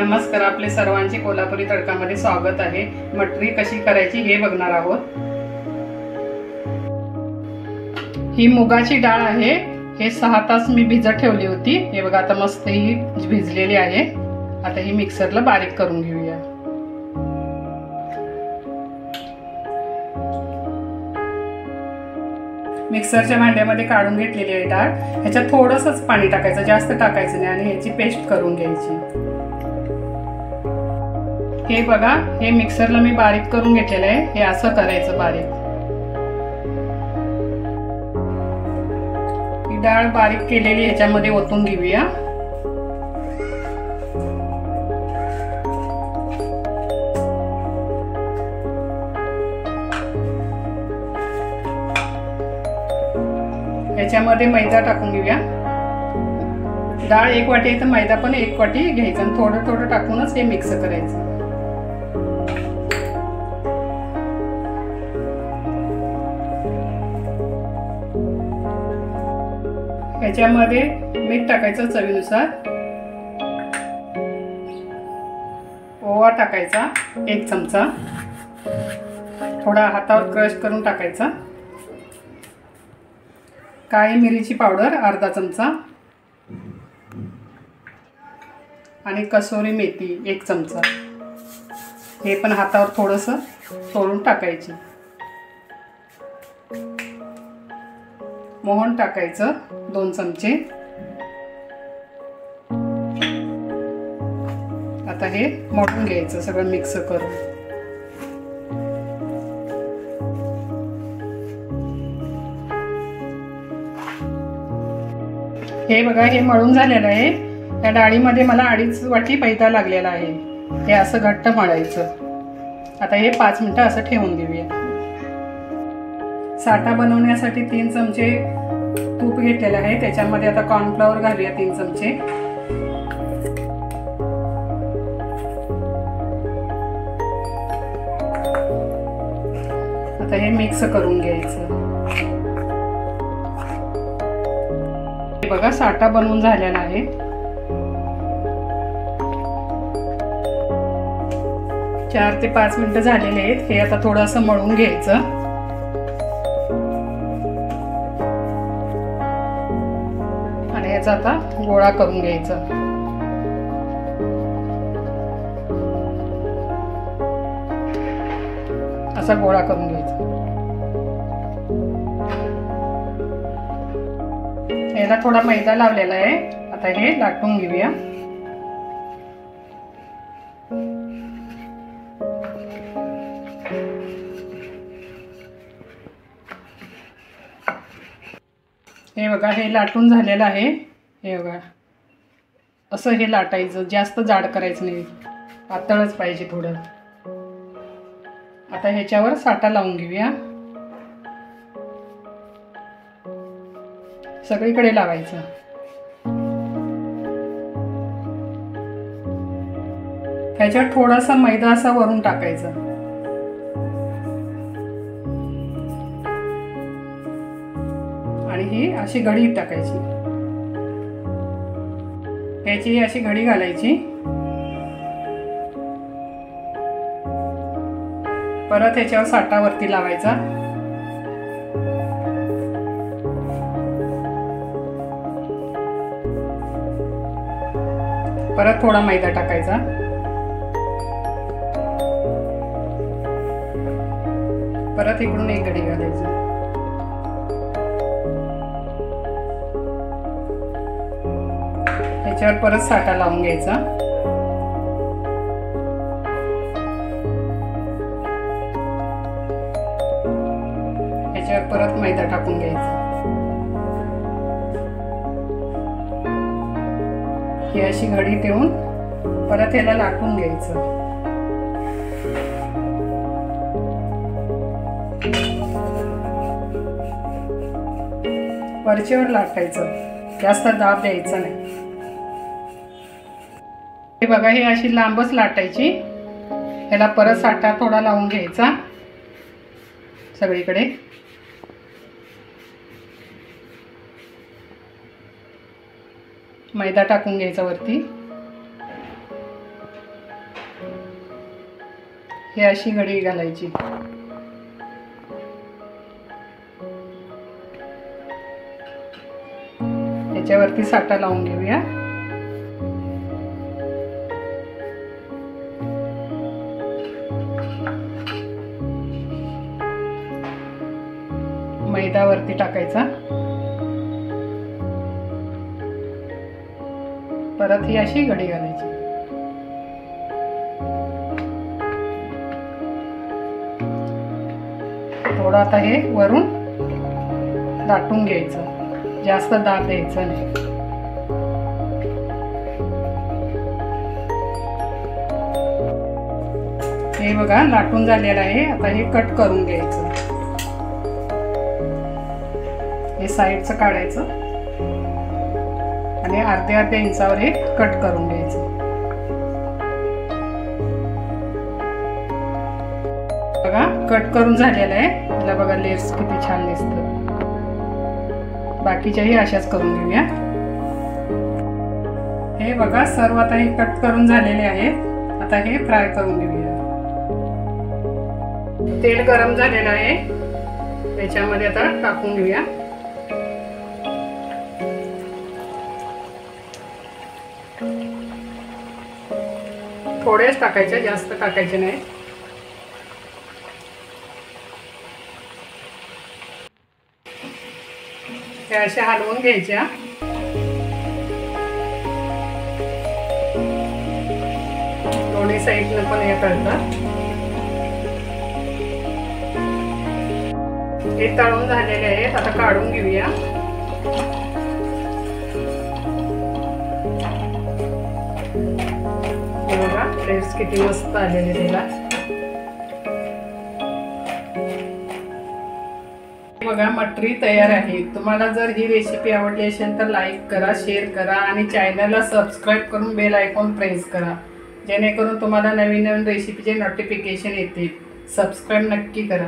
नमस्कार, आपले सर्वांचे कोल्हापुरी तडकामध्ये स्वागत आहे। मटरी कशी करायची हे बघणार आहोत। ही मुगाची डाळ आहे। हे 6 तास मी भिजत ठेवली होती। हे बघा आता मस्त ही भिजलेली आहे। आता ही मिक्सरला बारीक करून घेऊया। मिक्सरच्या भांड्यामध्ये काढून घेतलेली आहे डाळ। ह्याच्यात थोडंसंच पाणी टाकायचं, जास्त टाकायचं नाही, आणि ह्याची पेस्ट करून घ्यायची। हे बघा, हे मिक्सरला मी बारीक करून घेतलेलं आहे। हे असं करायचं बारीक। ही डाळ बारीक केलेली ह्याच्यामध्ये ओतून घेऊया। ह्याच्यामध्ये मैदा टाकून घेऊया। डाळ 1 वाटी आहे तर मैदा पण 1 वाटी घ्यायचा आणि थोडं थोडं टाकूनच हे मिक्स करायचं। ह्याच्यामध्ये मीठ टाकायचं चवीनुसार। ओवा टाकायचा 1 चमचा, थोडा हातावर क्रश करून टाकायचा। काळी मिरीची पावडर अर्धा चमचा आणि कसुरी मेथी 1 चमचा। हे पण हातावर थोडंसं सोडून टाकायची। मोहन टाकायचं 2 चमचे। आता हे मळून घ्यायचं सगळं मिक्स करून। हे बघा, हे मळून झालेलं आहे। या डाळीमध्ये मला 2.5 वाटी मैदा लागलेला आहे। हे असं घट्ट मळायचं। आता हे 5 मिनिटं असं ठेवून देऊया। साठा बनवण्यासाठी 3 चमचे तूप घेतलेलं आहे। त्याच्यामध्ये आता कॉर्नफ्लॉवर घालूया 3 चमचे। आता हे मिक्स करून घ्यायचं। बघा, साठा बनवून झालेला आहे। चार ते 5 मिनिटं झालेले आहेत। हे आता थोडंसं मळून घ्यायचं आणि याचा आता गोळा करून घ्यायचा। असा गोळा करून घ्यायचा। याला थोडा मैदा लावलेला आहे। आता हे लाटून घेऊया। हे बघा, हे लाटून झालेलं आहे। हे बघा, असं हे लाटायचं, जास्त जाड करायचं नाही, पातळच पाहिजे थोडं। आता ह्याच्यावर साठा लावून घेऊया। सगळीकडे लावायचं। ह्याच्यावर थोडासा मैदा असा वरून टाकायचा आणि ही अशी घडी टाकायची। ह्याची अशी घडी घालायची। परत ह्याच्यावर साठा वरती लावायचा। परत थोडा मैदा टाकायचा। परत इकडून एक घडी घालायची। ह्याच्यावर परत साठा लावून घ्यायचा। ह्याच्यावर परत मैदा टाकून घ्यायचा। ही अशी घडी ठेवून परत याला लाटून घ्यायचं। वरचेवर लाटायचं, जास्त दाब द्यायचा नाही। हे बघा, हे अशी लांबच लाटायची। याला परत साठा थोडा लावून घ्यायचा सगळीकडे। मैदा टाकून घ्यायचा वरती। ही अशी घडी घालायची. याच्यावरती साठा लावून घेऊया. मैदा वरती टाकायचा. परत ही अशी घडी घालायची. थोडं आता हे वरून दाटून घ्यायचं, जास्त दाब द्यायचं नाही. हे बघा लाटून झालेलं आहे. आता हे कट करून घ्यायचं. हे साईडचं काढायचं आणि अर्ध्या इंचावर हे कट करून घ्यायचं. बघा कट करून झालेलं आहे. त्याला बघा लेयर्स किती छान दिसतात. बाकीच्याही अशाच करून घेऊया. हे बघा सर्व आता हे कट करून झालेले आहेत. आता हे फ्राय करून घेऊया. तेल गरम झालेलं आहे. त्याच्यामध्ये आता टाकून घेऊया. थोडेच टाकायचे, जास्त टाकायचे नाही. हे असे हलवून घ्यायच्या. दोन्ही साईडनं पण हे करतात. हे तळून झालेले आहेत. आता काढून घेऊया. हे बघा फ्लेवर्स किती मस्त आलेले त्याला. बघा मटरी तयार आहे. तुम्हाला जर ही रेसिपी आवडली असेल तर लाईक करा, शेअर करा आणि चॅनलला सबस्क्राईब करून बेल आयकॉन प्रेस करा, जेणेकरून तुम्हाला नवीन नवीन रेसिपीचे नोटिफिकेशन येतील. सबस्क्राईब नक्की करा.